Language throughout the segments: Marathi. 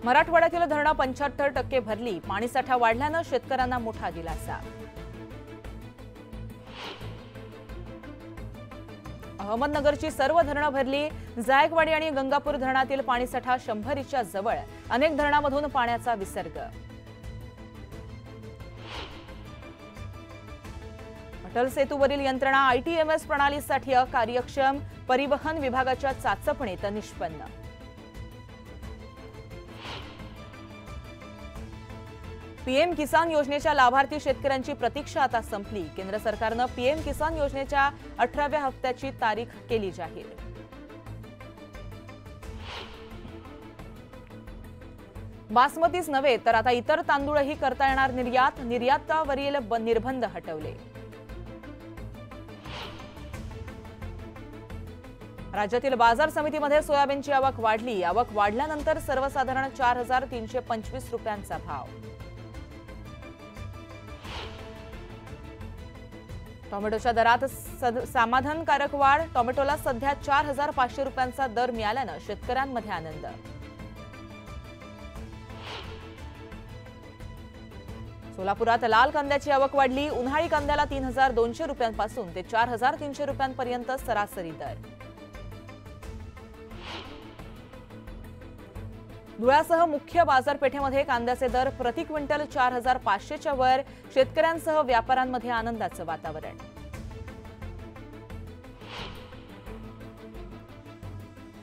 मराठवाड्यातील धरणं 75% भरली, पाणीसाठा वाढल्यानं शेतकऱ्यांना मोठा दिलासा। अहमदनगरची सर्व धरणं भरली, जायकवाडी आणि गंगापूर धरणातील पाणीसाठा 100च्या जवळ, अनेक धरणांमधून पाण्याचा विसर्ग। अटल सेतूवरील यंत्रणा आयटीएमएस प्रणालीसाठी अकार्यक्षम, परिवहन विभागाच्या चाचपणीत निष्पन्न। पीएम किसान योजनेच्या लाभार्थी शेतकऱ्यांची प्रतीक्षा आता संपली, केंद्र सरकारनं पीएम किसान योजनेच्या 18व्या हप्त्याची तारीख केली जाहीर। बासमतीच नव्हे तर आता इतर तांदूळही करता येणार निर्यात, निर्यातावरील निर्बंध हटवले। राज्यातील बाजार समितीमध्ये सोयाबीनची आवक वाढली, आवक वाढल्यानंतर सर्वसाधारण 4325 रुपयांचा भाव। टोमॅटोच्या दरात समाधानकारक वाढ, टोमॅटोला सध्या 4500 रुपयांचा दर मिळाल्यानं शेतकऱ्यांमध्ये आनंद। सोलापुरात लाल कांद्याची आवक वाढली, उन्हाळी कांद्याला 3200 रुपयांपासून ते 4300 रुपयांपर्यंत सरासरी दर। धुळ्यासह मुख्य बाजारपेठेमध्ये कांद्याचे दर प्रति क्विंटल 4500च्या वर, शेतकऱ्यांसह व्यापाऱ्यांमध्ये आनंदाचं वातावरण।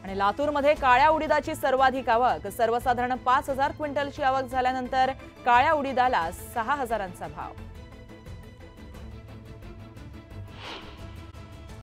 आणि लातूरमध्ये काळ्या उडीदाची सर्वाधिक आवक, सर्वसाधारण 5000 क्विंटलची आवक झाल्यानंतर काळ्या उडीदाला 6000चा भाव।